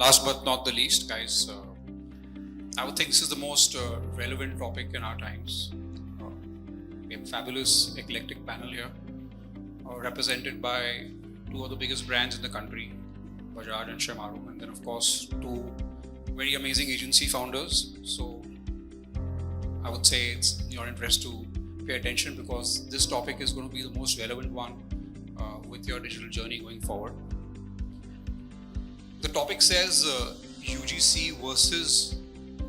last but not the least, guys, I would think this is the most relevant topic in our times. We have a fabulous, eclectic panel here, represented by two of the biggest brands in the country, Bajaj and Shemaru, and then of course two very amazing agency founders. So I would say it's in your interest to pay attention, because this topic is going to be the most relevant one with your digital journey going forward. The topic says UGC versus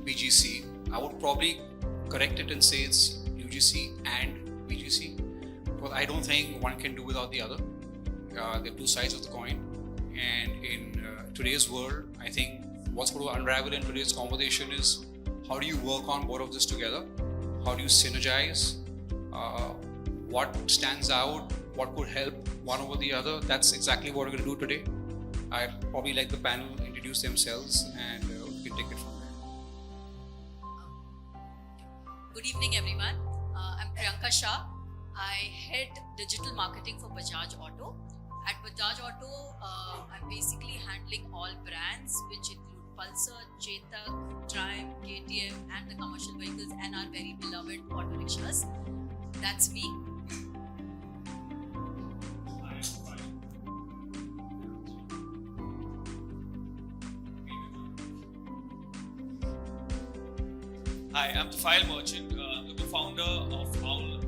BGC. I would probably correct it and say it's UGC and BGC, because I don't think one can do without the other. They're two sides of the coin, and in today's world, I think what's going to unravel in today's conversation is how do you work on both of this together? How do you synergize? What stands out? What could help one over the other? That's exactly what we're going to do today. I'd probably like the panel introduce themselves, and we can take it from there. Good evening, everyone. I'm Priyanka Shah. I head digital marketing for Bajaj Auto. At Bajaj Auto, I'm basically handling all brands, which include Pulsar, Chetak, Triumph, KTM, and the commercial vehicles, and our very beloved auto rickshaws. That's me. Hi, I'm the File Merchant. I'm the co-founder of Owl.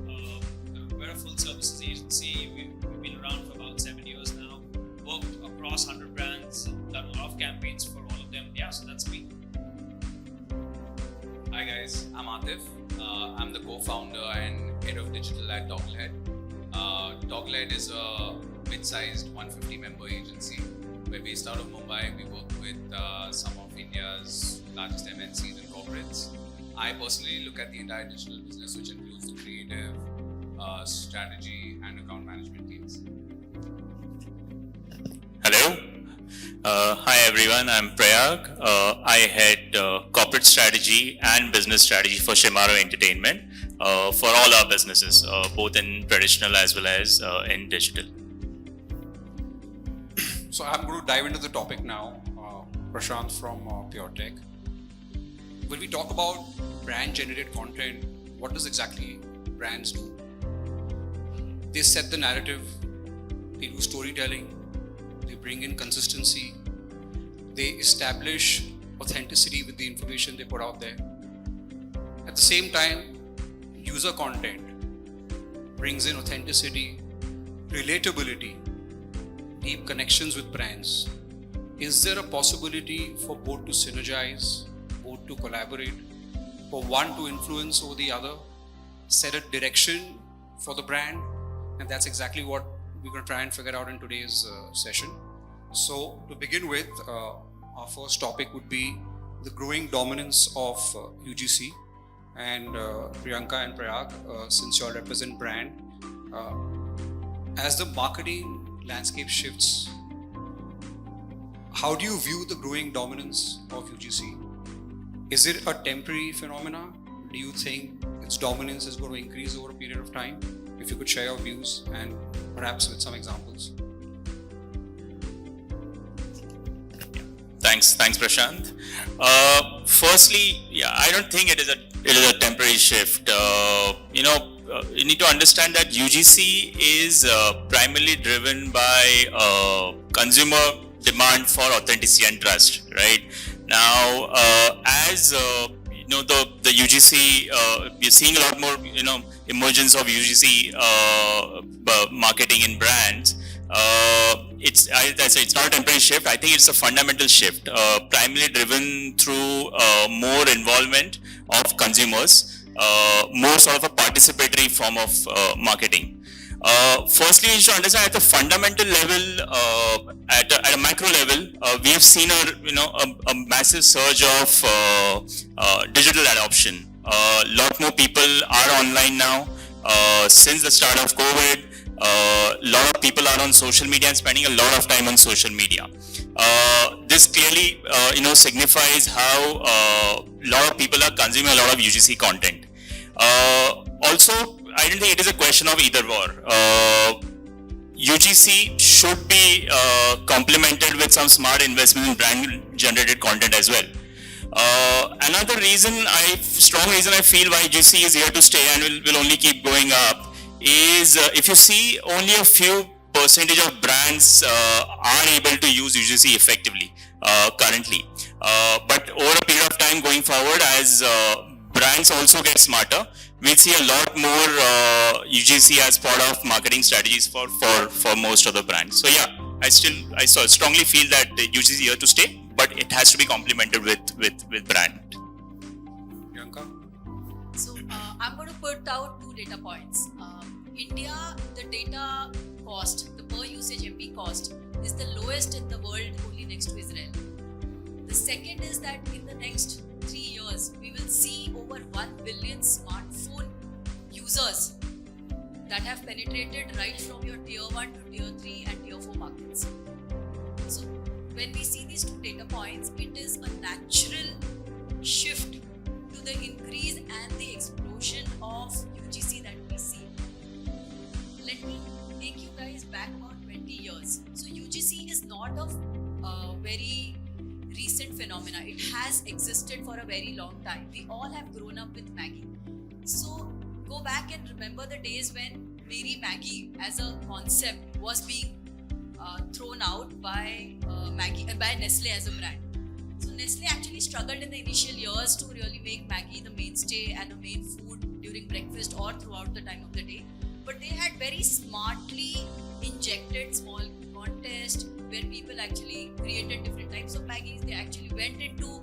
We're a full services agency. We've been around for about 7 years now. Worked across 100 brands, done a lot of campaigns for all of them. Yeah, so that's me. Hi guys, I'm Atif. I'm the co-founder and head of digital at Doglehead. Doglehead is a mid-sized 150-member agency. We're based out of Mumbai. We work with some of India's largest MNCs and corporates. I personally look at the entire digital business, which includes the creative, strategy, and account management teams. Hello. Hi everyone, I'm Prayag. I head corporate strategy and business strategy for Shemaru Entertainment for all our businesses, both in traditional as well as in digital. So I'm going to dive into the topic now. Prashant from Pure Tech. When we talk about brand generated content, what does exactly brands do? They set the narrative, they do storytelling, they bring in consistency, they establish authenticity with the information they put out there. At the same time, user content brings in authenticity, relatability, deep connections with brands. Is there a possibility for both to synergize, both to collaborate, for one to influence over the other, set a direction for the brand? And that's exactly what we're going to try and figure out in today's session. So to begin with, our first topic would be the growing dominance of UGC. And Priyanka and Prayag, since you all represent brand, as the marketing landscape shifts, how do you view the growing dominance of UGC? Is it a temporary phenomena? Do you think its dominance is going to increase over a period of time? If you could share your views and perhaps with some examples. Thanks, Prashant. Firstly, I don't think it is a temporary shift. You need to understand that UGC is primarily driven by consumer demand for authenticity and trust, right? Now, as the UGC, we're seeing a lot more, emergence of UGC marketing in brands. It's not a temporary shift. I think it's a fundamental shift, primarily driven through more involvement of consumers, more sort of a participatory form of marketing. Firstly, you should understand at the fundamental level, at a macro level, we have seen a massive surge of digital adoption. A lot more people are online now. Since the start of COVID, a lot of people are on social media and spending a lot of time on social media. This clearly, signifies how a lot of people are consuming a lot of UGC content. Also, I don't think it is a question of either or. UGC should be complemented with some smart investment in brand generated content as well. Another strong reason I feel why UGC is here to stay and will only keep going up is if you see only a few percentage of brands are able to use UGC effectively currently. But over a period of time going forward, as brands also get smarter, we'll see a lot more UGC as part of marketing strategies for most of the brands. So yeah, I strongly feel that UGC is here to stay, but it has to be complemented with brand. Priyanka? So I'm going to put out 2 data points. India, the data cost, the per usage MP cost is the lowest in the world, only next to Israel. The second is that in the next 3 years, we will see over 1 billion smartphone users that have penetrated right from your tier 1 to tier 3 and tier 4 markets. So when we see these 2 data points, it is a natural shift to the increase and the explosion of UGC that we see. Let me take you guys back about 20 years. So UGC is not a very recent phenomena. It has existed for a very long time. We all have grown up with Maggie. So go back and remember the days when Mary Maggie as a concept was being thrown out by Nestle as a brand. So Nestle actually struggled in the initial years to really make Maggie the mainstay and the main food during breakfast or throughout the time of the day. But they had very smartly injected small contests where people actually created different types of Maggies. They actually went into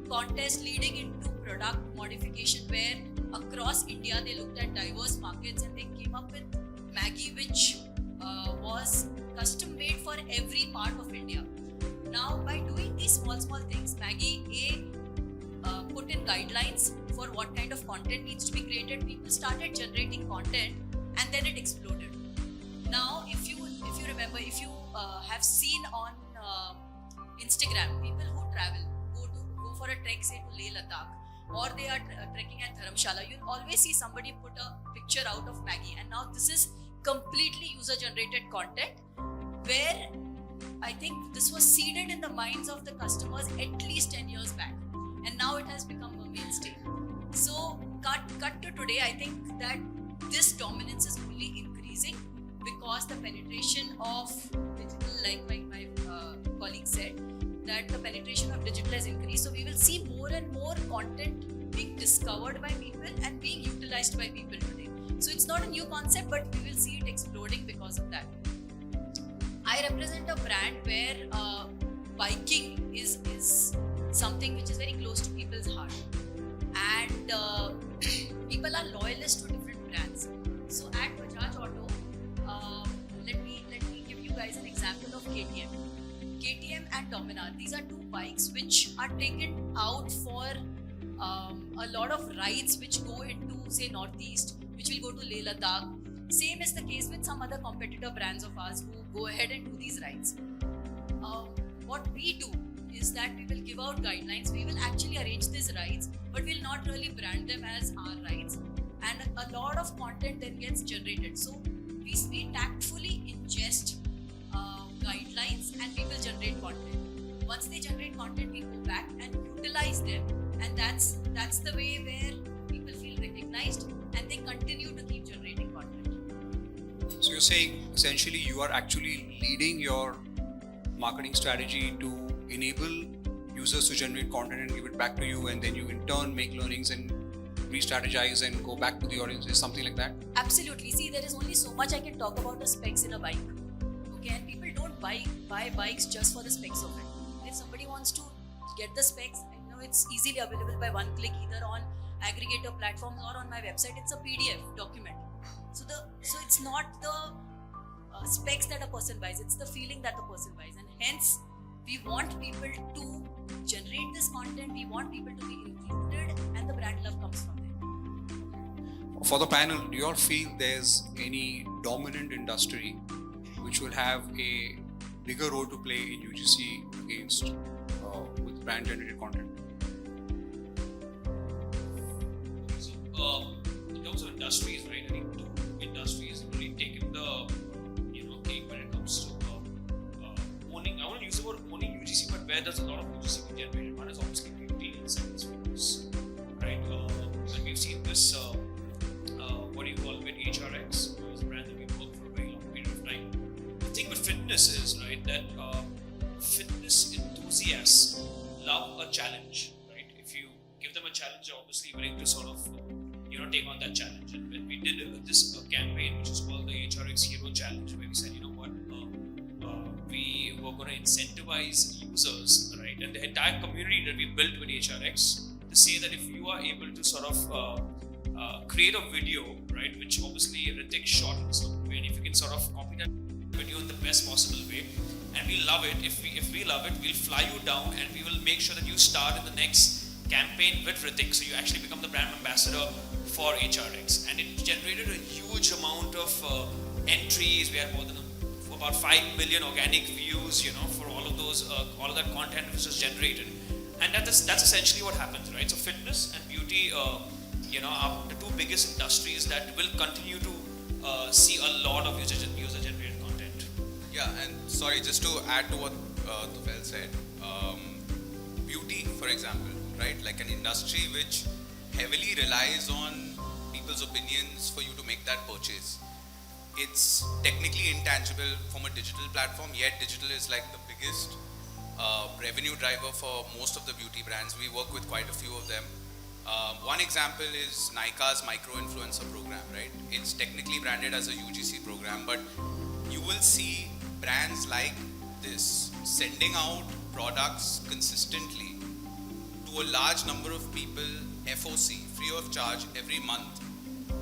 contests leading into product modification where across India they looked at diverse markets and they came up with Maggie which was custom made for every part of India. Now by doing these small things, Maggie put in guidelines for what kind of content needs to be created. People started generating content and then it exploded. Now if you remember, if you have seen on Instagram, people who travel go for a trek, say to Leh Ladakh, or they are trekking at Dharamshala, you'll always see somebody put a picture out of Maggie. And now this is completely user generated content where I think this was seeded in the minds of the customers at least 10 years back, and now it has become a mainstay. So cut to today, I think that this dominance is only increasing because the penetration of digital, like my colleague said, that the penetration of digital has increased. So we will see more and more content being discovered by people and being utilized by people today. So it's not a new concept, but we will see it exploding because of that. I represent a brand where biking is something which is very close to people's heart, and people are loyalists to different brands. So at Bajaj Auto, let me give you guys an example of KTM and Dominar. These are 2 bikes which are taken out for a lot of rides which go into, say, Northeast, which will go to Leh Ladakh. Same is the case with some other competitor brands of ours who go ahead and do these rides. What we do is that we will give out guidelines. We will actually arrange these rides, but we'll not really brand them as our rides. And a lot of content then gets generated. So we tactfully ingest guidelines and people generate content. Once they generate content, we go back and utilize them, and that's the way where people feel recognized and they continue to keep generating content. So you're saying essentially you are actually leading your marketing strategy to enable users to generate content and give it back to you, and then you in turn make learnings and re-strategize and go back to the audience. Is something like that? Absolutely. See, there is only so much I can talk about the specs in a bike. Okay, and people don't buy bikes just for the specs of it. If somebody wants to get the specs, it's easily available by one click, either on aggregator platforms or on my website. It's a PDF document. So it's not the specs that a person buys, it's the feeling that the person buys, and hence we want people to generate this content, we want people to be included, and the brand love comes from there. For the panel, do you all feel there's any dominant industry which will have a bigger role to play in UGC against with brand generated content? In terms of industries, right? I think 2 industries have really taken the cake when where there's a lot of UGC being generated. One is obviously beauty and second is fitness, right? And we've seen this, what do you call it, HRX, is a brand that we've worked for a very long period of time. The thing with fitness is, right, that fitness enthusiasts love a challenge, right? If you give them a challenge, they're obviously willing to sort of, take on that challenge. And when we did this campaign, which is called the HRX Hero Challenge, where we said, you know what, we were going to incentivize users, right, and the entire community that we built with HRX to say that if you are able to sort of create a video, right, which obviously Ritik shot in a certain way, and if you can sort of copy that video in the best possible way, and we love it, if we love it, we'll fly you down and we will make sure that you start in the next campaign with Ritik, so you actually become the brand ambassador for HRX. And it generated a huge amount of entries. We had more than about 5 million organic views, for all of those, all of that content which was generated. And that's essentially what happens, right? So fitness and beauty, are the two biggest industries that will continue to see a lot of user-generated content. Yeah, and sorry, just to add to what Tufel said, beauty, for example, right? Like an industry which heavily relies on people's opinions for you to make that purchase. It's technically intangible from a digital platform, yet digital is like the biggest revenue driver for most of the beauty brands. We work with quite a few of them. One example is Nykaa's micro-influencer program, right? It's technically branded as a UGC program, but you will see brands like this sending out products consistently to a large number of people, FOC, free of charge, every month,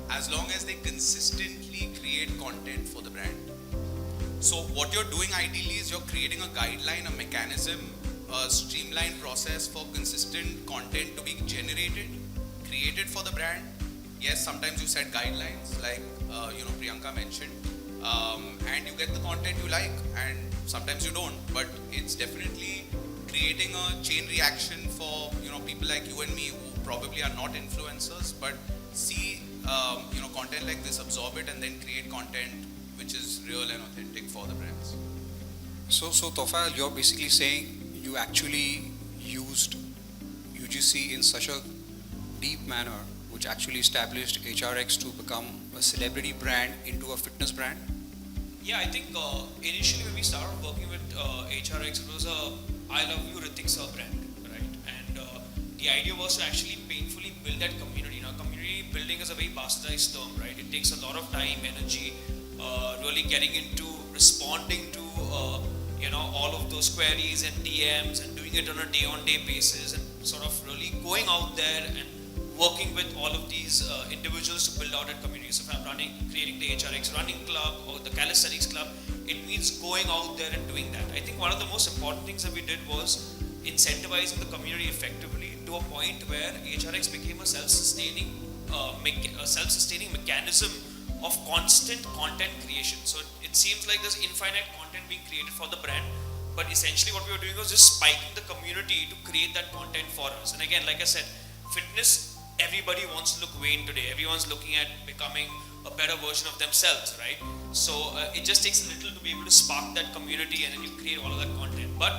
as long as they consistently create content for the brand. So what you're doing ideally is you're creating a guideline, a mechanism, a streamlined process for consistent content to be generated, created for the brand. Yes, sometimes you set guidelines like Priyanka mentioned, and you get the content you like, and sometimes you don't, but it's definitely creating a chain reaction for people like you and me who probably are not influencers but see content like this, absorb it, and then create content which is real and authentic for the brands. So Tofal, you're basically saying you actually used UGC in such a deep manner which actually established HRX to become a celebrity brand into a fitness brand? Yeah, I think initially when we started working with HRX, it was a I Love You Ritik Sir brand, right? And the idea was to actually painfully build that community. Now, community building is a very bastardized term, right? It takes a lot of time, energy, really getting into responding to all of those queries and DMs and doing it on a day-on-day basis and sort of really going out there and working with all of these individuals to build out that community. So if I'm creating the HRX running club or the calisthenics club, it means going out there and doing that. I think one of the most important things that we did was incentivizing the community effectively to a point where HRX became a self-sustaining mechanism of constant content creation. So it seems like there's infinite content being created for the brand, but essentially what we were doing was just spiking the community to create that content for us. And again, like I said, fitness, everybody wants to look vain today. Everyone's looking at becoming a better version of themselves, right? So it just takes a little to be able to spark that community, and then you create all of that content. But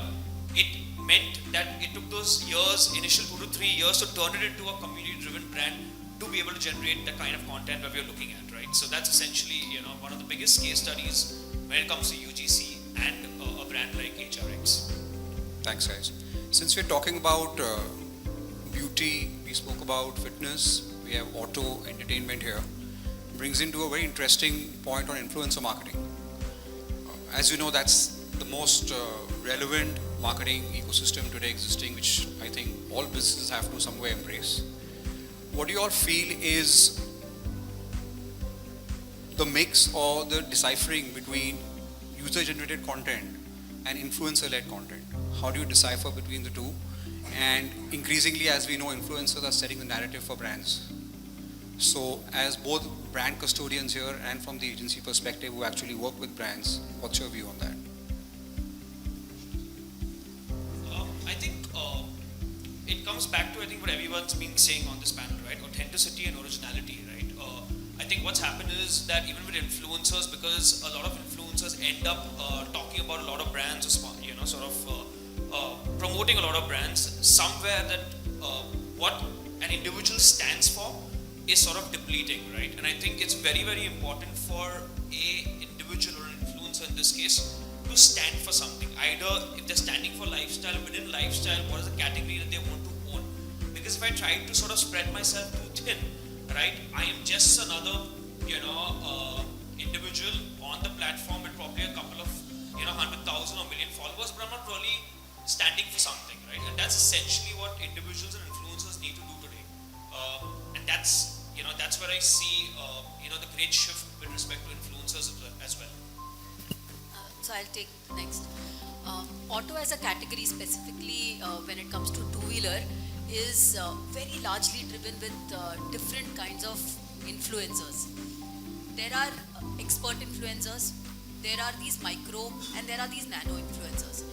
it meant that it took those years, initial 2 to 3 years, to turn it into a community-driven brand to be able to generate the kind of content that we're looking at, right? So that's essentially, one of the biggest case studies when it comes to UGC and a brand like HRX. Thanks, guys. Since we're talking about beauty, we spoke about fitness, we have auto entertainment here, brings into a very interesting point on influencer marketing. As you know, that's the most relevant marketing ecosystem today existing, which I think all businesses have to somewhere embrace. What do you all feel is the mix or the deciphering between user-generated content and influencer-led content? How do you decipher between the two? And increasingly, as we know, influencers are setting the narrative for brands. So as both brand custodians here and from the agency perspective who actually work with brands, what's your view on that? I think it comes back to what everyone's been saying on this panel, right? Authenticity and originality, right? I think what's happened is that even with influencers, because a lot of influencers end up talking about a lot of brands, or promoting a lot of brands, somewhere that what an individual stands for is sort of depleting, right? And I think it's very, very important for a individual or an influencer in this case to stand for something. Either if they're standing for lifestyle, within lifestyle, what is the category that they want to own? Because if I try to sort of spread myself too thin, right, I am just another, individual on the platform with probably a couple of, 100,000 or million followers, but I'm not really standing for something, right? And that's essentially what individuals and influencers need to do today. And that's where I see, the great shift with respect to influencers as well. So I'll take the next. Auto as a category, specifically when it comes to two-wheeler, is very largely driven with different kinds of influencers. There are expert influencers, there are these micro, and there are these nano influencers.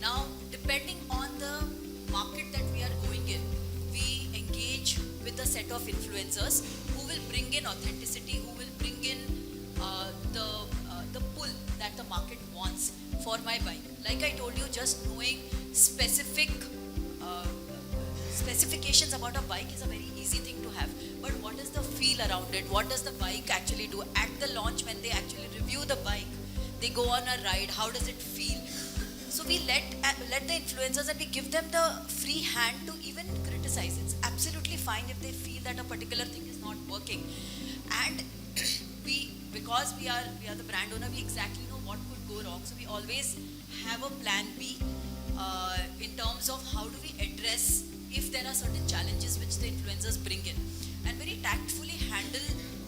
Now, depending on the market that we are going in, we engage with a set of influencers who will bring in authenticity, who will bring in the pull that the market wants for my bike. Like I told you, just knowing specifications about a bike is a very easy thing to have, but what is the feel around it? What does the bike actually do? At the launch, when they actually review the bike, they go on a ride, how does it feel? So we let the influencers, and we give them the free hand to even criticize. It's absolutely fine if they feel that a particular thing is not working, and because we are the brand owner, we exactly know what could go wrong. So we always have a plan B in terms of how do we address if there are certain challenges which the influencers bring in, and very tactfully handle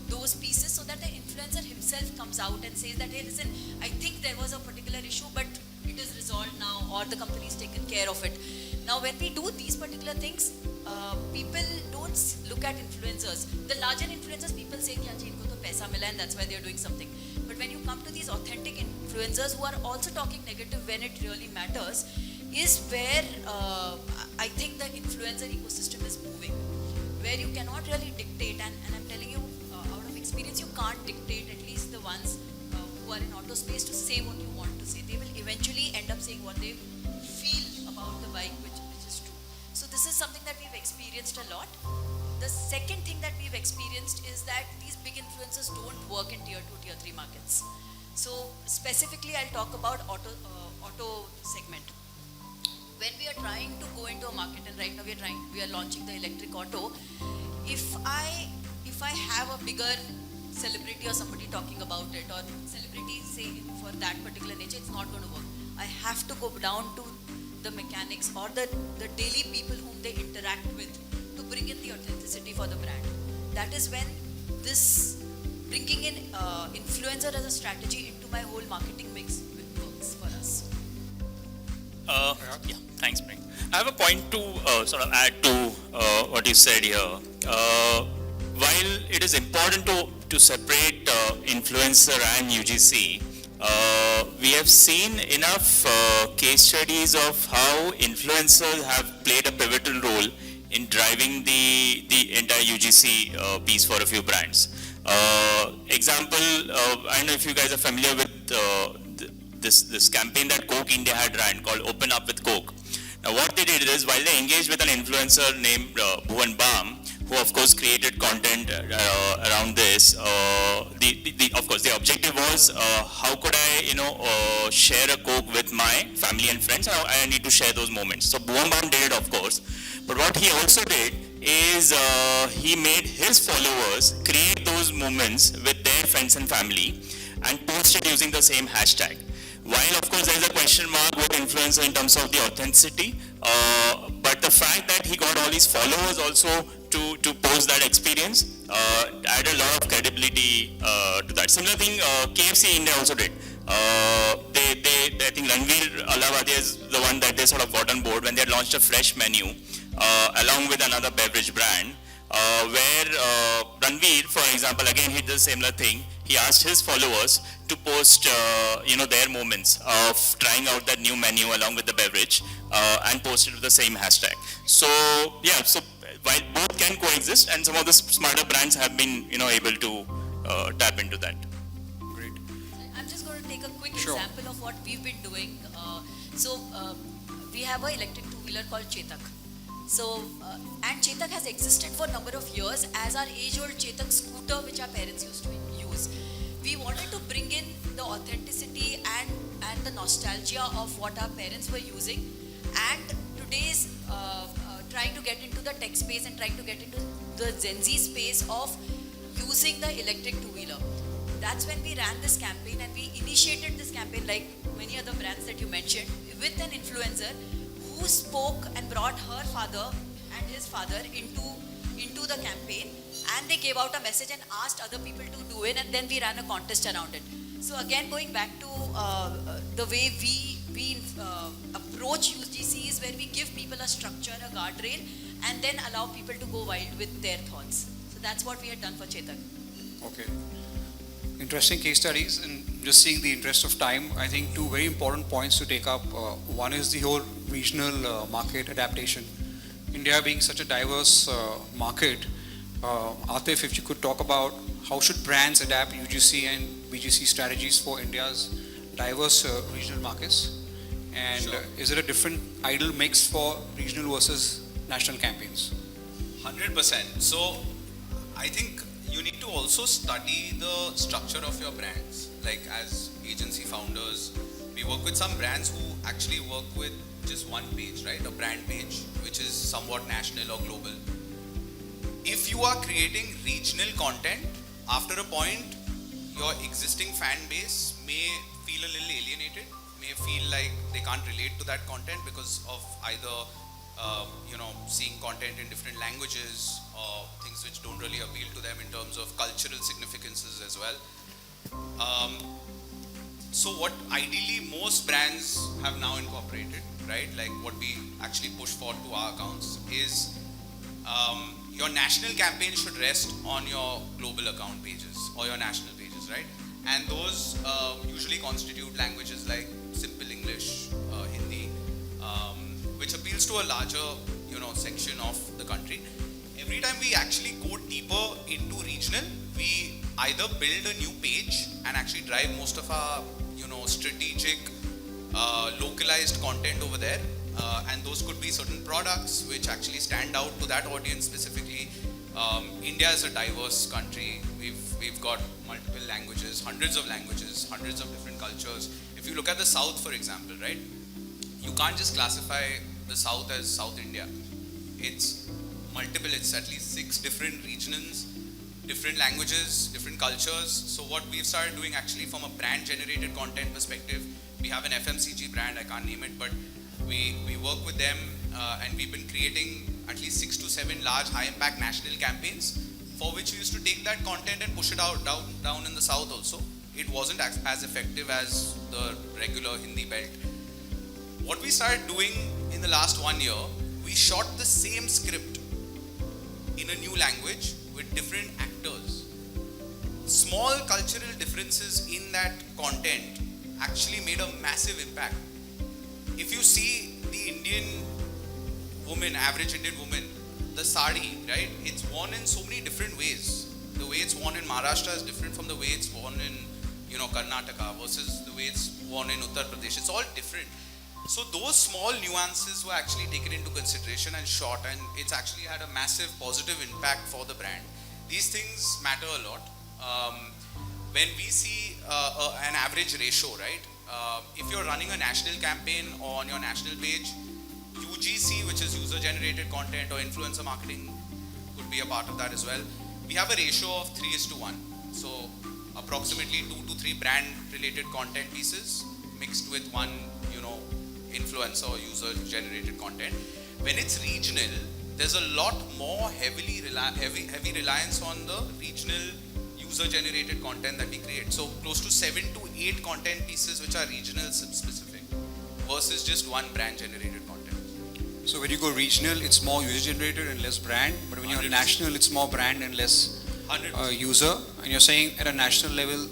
those pieces so that the influencer himself comes out and says that, hey, listen, I think there was a particular issue, but it is resolved now, or the company's taken care of it. Now, when we do these particular things, people don't look at influencers. The larger influencers, people say, yeah, ji, inko to paisa mila, and that's why they're doing something. But when you come to these authentic influencers who are also talking negative when it really matters, is where I think the influencer ecosystem is moving, where you cannot really dictate, and I'm telling you out of experience, you can't dictate, at least the ones who are in auto space, to say what you want to say. They will eventually end up saying what they feel about the bike, which is true. So this is something that we've experienced a lot. The second thing that we've experienced is that these big influencers don't work in tier 2, tier 3 markets. So specifically, I'll talk about auto segment. When we are trying to go into a market, and right now we are launching the electric auto, if I have a bigger celebrity or somebody talking about it, or celebrity say for that particular nature, it's not going to work. I have to go down to the mechanics or the daily people whom they interact with to bring in the authenticity for the brand. That is when this bringing in influencer as a strategy into my whole marketing mix works for us. Yeah, thanks, Pring. I have a point to sort of add to what you said here. While it is important to separate influencer and UGC, we have seen enough case studies of how influencers have played a pivotal role in driving the entire UGC piece for a few brands. Example, I don't know if you guys are familiar with this campaign that Coke India had ran called Open Up with Coke. Now what they did is, while they engaged with an influencer named Bhuvan Bam, who of course created content around this, of course the objective was how could I share a Coke with my family and friends. I need to share those moments. So Bhuvan Bam did it, of course, but what he also did is he made his followers create those moments with their friends and family and post it using the same hashtag. While of course there is a question mark with influencer in terms of the authenticity, but the fact that he got all his followers also to post that experience added a lot of credibility to that. Similar thing KFC India also did. I think Ranveer Alawadi is the one that they sort of got on board when they had launched a fresh menu along with another beverage brand, where Ranveer, for example, again he did the similar thing. He asked his followers to post their moments of trying out that new menu along with the beverage and post it with the same hashtag. So yeah, so while both can coexist, and some of the smarter brands have been able to tap into that. Great. I'm just going to take a quick Sure. example of what we've been doing. we have an electric two-wheeler called Chetak. So, and Chetak has existed for a number of years as our age-old Chetak scooter, which our parents used to use. We wanted to bring in the authenticity and the nostalgia of what our parents were using, and today's trying to get into the tech space and trying to get into the Gen Z space of using the electric two-wheeler. That's when we ran this campaign, and we initiated this campaign like many other brands that you mentioned with an influencer who spoke and brought her father and his father into the campaign, and they gave out a message and asked other people to do it, and then we ran a contest around it. So again, going back to the way we approach UGC is where we give people a structure, a guardrail, and then allow people to go wild with their thoughts. So that's what we had done for Chetak. Okay. Interesting case studies, and just seeing the interest of time, I think two very important points to take up. One is the whole regional market adaptation. India being such a diverse market, Atif, if you could talk about how should brands adapt UGC and BGC strategies for India's diverse regional markets, and Sure. Is it a different ideal mix for regional versus national campaigns? 100%. So I think you need to also study the structure of your brands. Like as agency founders, we work with some brands who actually work with just one page, right? A brand page, which is somewhat national or global. If you are creating regional content, after a point, your existing fan base may feel a little alienated, may feel like they can't relate to that content because of either seeing content in different languages or things which don't really appeal to them in terms of cultural significances as well. So what ideally most brands have now incorporated, right? Like what we actually push for to our accounts is your national campaign should rest on your global account pages or your national pages, right? And those usually constitute languages like simple English, Hindi, which appeals to a larger, section of the country. Every time we actually go deeper into regional, we either build a new page and actually drive most of our, strategic, localized content over there. And those could be certain products which actually stand out to that audience specifically. India is a diverse country. We've got multiple languages, hundreds of different cultures. If you look at the South, for example, right? You can't just classify the South as South India. It's multiple, it's at least 6 different regions, different languages, different cultures. So what we've started doing actually from a brand generated content perspective, we have an FMCG brand, I can't name it, but we work with them and we've been creating at least 6 to 7 large high impact national campaigns for which we used to take that content and push it out down in the South also. It wasn't as effective as the regular Hindi belt. What we started doing in the last 1 year, we shot the same script in a new language with different actors. Small cultural differences in that content actually made a massive impact. If you see the Indian woman, average Indian woman, the sari, right? It's worn in so many different ways. The way it's worn in Maharashtra is different from the way it's worn in, Karnataka versus the way it's worn in Uttar Pradesh. It's all different. So those small nuances were actually taken into consideration and shot, and it's actually had a massive positive impact for the brand. These things matter a lot. When we see an average ratio, right? If you're running a national campaign on your national page, UGC, which is user generated content or influencer marketing, could be a part of that as well. We have a ratio of 3:1. So approximately 2 to 3 brand related content pieces mixed with one, influencer or user generated content. When it's regional, there's a lot more heavy reliance on the regional user generated content that we create. So close to 7 to 8 content pieces which are regional specific versus just one brand generated content. So when you go regional, it's more user generated and less brand, but when you're 100%. national, it's more brand and less 100%. user. And you're saying at a national level,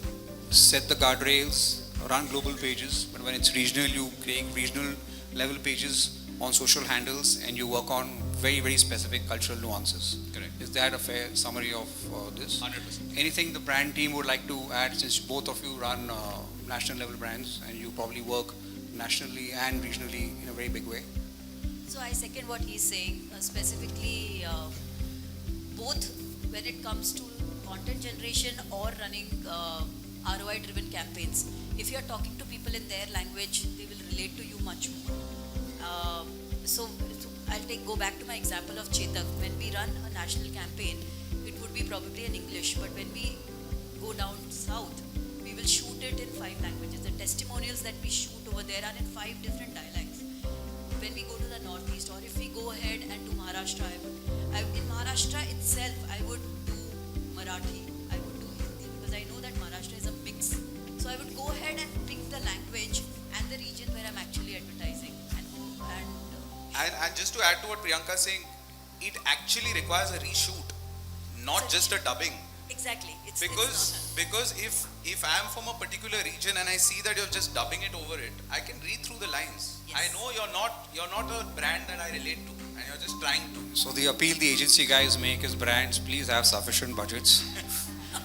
set the guardrails, run global pages, but when it's regional, you create regional level pages on social handles and you work on very, very specific cultural nuances. Correct. Is that a fair summary of this? 100%. Anything the brand team would like to add, since both of you run national level brands and you probably work nationally and regionally in a very big way? So I second what he's saying, specifically both when it comes to content generation or running ROI driven campaigns. If you're talking to people in their language, they will relate to you much more. So I'll go back to my example of Chetak. When we run a national campaign, it would be probably in English, but when we go down south, we will shoot it in 5 languages. The testimonials that we shoot over there are in 5 different dialects. When we go to the northeast, or if we go ahead and do Maharashtra, in Maharashtra itself, I would do Marathi, I would do Hindi, because I know that Maharashtra is a mix. So I would go ahead and pick the language and the region where I'm actually advertising. And just to add to what Priyanka is saying, it actually requires a reshoot, not just a dubbing. Exactly. Because if I am from a particular region and I see that you're just dubbing it over it, I can read through the lines. Yes. I know you're not a brand that I relate to, and you're just trying to. So the appeal the agency guys make is brands, please have sufficient budgets.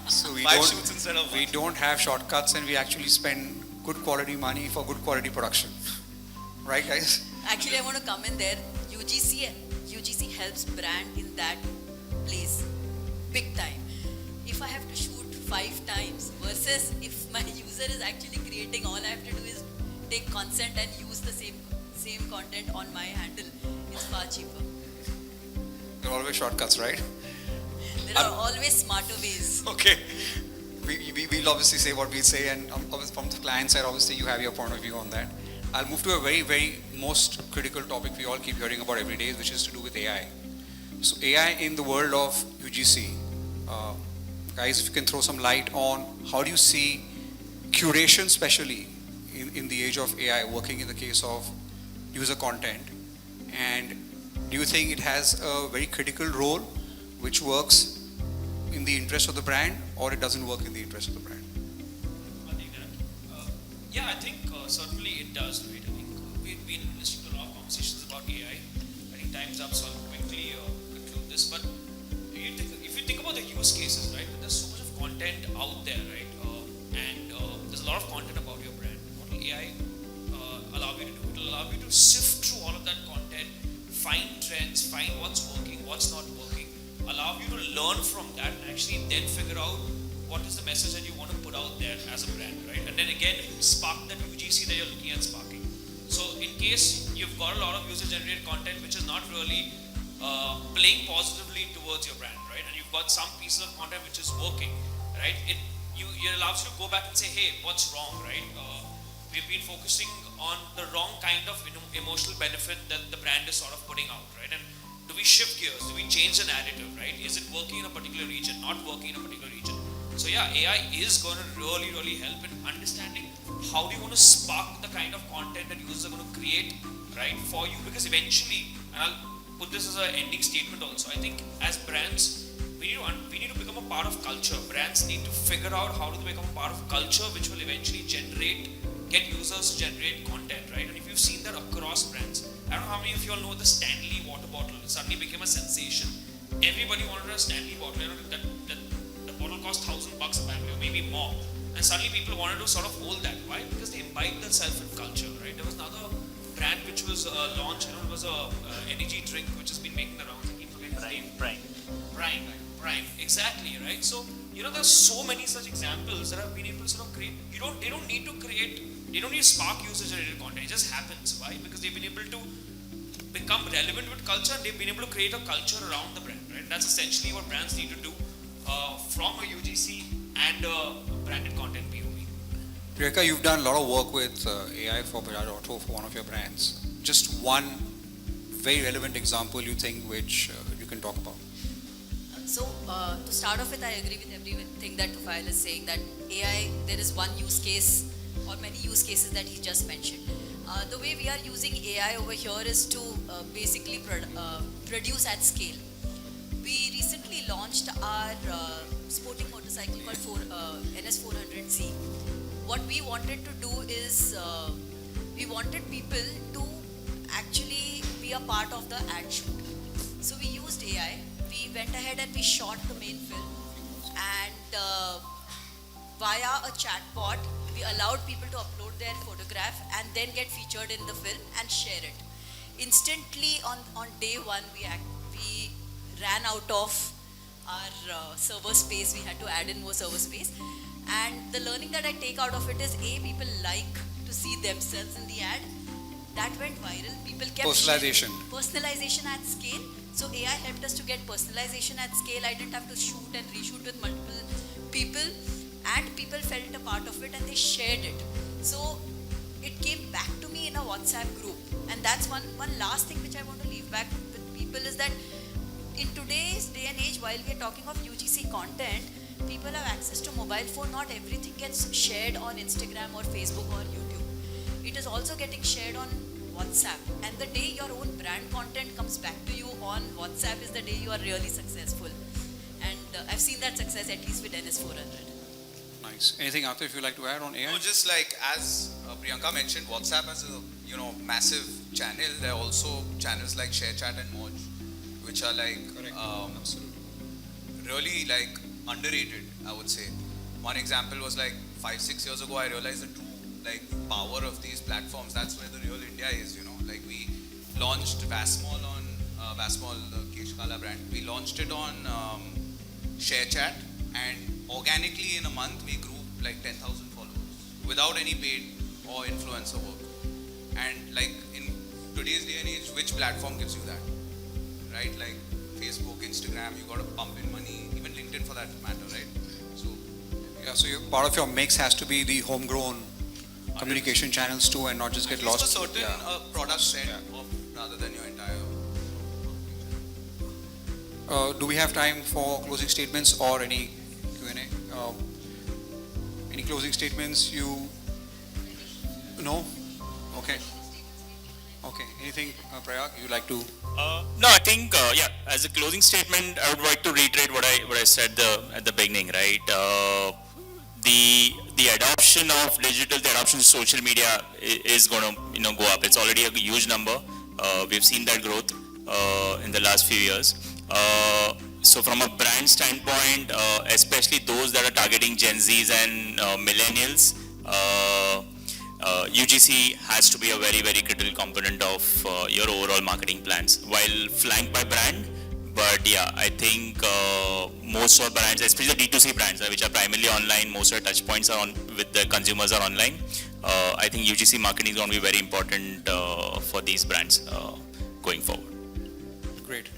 So we 5 shoots instead of 1. we don't have shortcuts, and we actually spend good quality money for good quality production. Right, guys? Actually, I want to come in there. UGC helps brand in that place big time. If I have to shoot 5 times versus if my user is actually creating, all I have to do is take consent and use the same content on my handle, it's far cheaper. There are always shortcuts, right? There are always smarter ways. Okay. We'll obviously say what we say, and from the client side, obviously you have your point of view on that. I'll move to a very, very most critical topic we all keep hearing about every day, which is to do with AI. So AI in the world of UGC. Guys, if you can throw some light on how do you see curation, especially in the age of AI, working in the case of user content, and do you think it has a very critical role which works in the interest of the brand, or it doesn't work in the interest of the brand? I think certainly it does, right? I think we've been listening to a lot of conversations about AI. I think time's up, so I'll quickly conclude this. But if you think about the use cases, right, there's so much of content out there, right? And there's a lot of content about your brand. What will AI allow you to do? It will allow you to sift through all of that content, find trends, find what's working, what's not working, allow you to learn from that, and actually then figure out what is the message that you want to put out there as a brand, right? And then again, spark that UGC that you're looking at sparking. So in case you've got a lot of user-generated content which is not really playing positively towards your brand, right? And you've got some pieces of content which is working, right? It allows you to go back and say, hey, what's wrong, right? We've been focusing on the wrong kind of emotional benefit that the brand is sort of putting out, right? And do we shift gears? Do we change the narrative, right? Is it working in a particular region, not working in a particular region? So AI is going to really help in understanding how do you want to spark the kind of content that users are going to create, right, for you. Because eventually, and I'll put this as an ending statement also, I think as brands, we need to become a part of culture. Brands need to figure out how to become a part of culture which will eventually get users to generate content, right? And if you've seen that across brands, I don't know how many of you all know the Stanley water bottle. It suddenly became a sensation. Everybody wanted a Stanley bottle. That bottle cost $1,000 apparently, or maybe more. And suddenly people wanted to sort of hold that. Why? Because they imbibed themselves in culture, right? There was another brand which was launched, it was a energy drink which has been making the rounds. I keep forgetting his name. Prime. Exactly, right? So, there's so many such examples that have been able to sort of create. They don't need to spark user-generated content. It just happens. Why? Because they've been able to become relevant with culture, and they've been able to create a culture around the brand, right? That's essentially what brands need to do from a UGC and a branded content POV. Priyanka, you've done a lot of work with AI for Bajaj Auto for one of your brands. Just one very relevant example you think which you can talk about. So to start off with, I agree with everything that Tufail is saying, that AI, there is one use case or many use cases that he just mentioned. The way we are using AI over here is to basically produce at scale. We recently launched our sporting motorcycle called NS400Z. What we wanted to do is we wanted people to actually be a part of the ad shoot. So we used AI. We went ahead and we shot the main film, and via a chatbot we we allowed people to upload their photograph and then get featured in the film and share it. Instantly on day one, we ran out of our server space. We had to add in more server space. And the learning that I take out of it is people like to see themselves in the ad. That went viral. People kept Personalization. Personalization at scale. So AI helped us to get personalization at scale. I didn't have to shoot and reshoot with multiple people, and people felt a part of it and they shared it. So it came back to me in a WhatsApp group. And that's one last thing which I want to leave back with people is that in today's day and age, while we are talking of UGC content, people have access to mobile phone. Not everything gets shared on Instagram or Facebook or YouTube. It is also getting shared on WhatsApp. And the day your own brand content comes back to you on WhatsApp is the day you are really successful. And I've seen that success at least with NS400. Nice. Anything, Arthur, if you'd like to add on AI? No, just like as Priyanka mentioned, WhatsApp has a massive channel. There are also channels like ShareChat and Moj, which are like really like underrated, I would say. One example was like 5-6 years ago, I realized the true like power of these platforms. That's where the real India is. Like we launched Vasmol on Vasmol, the Keshkala brand. We launched it on ShareChat, and organically in a month we grew like 10,000 followers without any paid or influencer work. And like in today's day and age, which platform gives you that? Right? Like Facebook, Instagram, you got to pump in money, even LinkedIn for that matter, right? So Yeah, so part of your mix has to be the homegrown communication channels too, and not just get lost. a certain product set rather than your entire. Do we have time for closing statements or any Q&A? Any closing statements you... No? Okay. Okay. Anything, Prayag, you'd like to... No, I think as a closing statement, I would like to reiterate what I said at the beginning, right? The adoption of digital, the adoption of social media is going to go up. It's already a huge number. We've seen that growth in the last few years. So from a brand standpoint, especially those that are targeting Gen Zs and millennials, UGC has to be a very, very critical component of your overall marketing plans, while flanked by brand. But yeah, I think most of our brands, especially the D2C brands, which are primarily online, most of our touch points are on with the consumers are online. I think UGC marketing is going to be very important for these brands going forward. Great.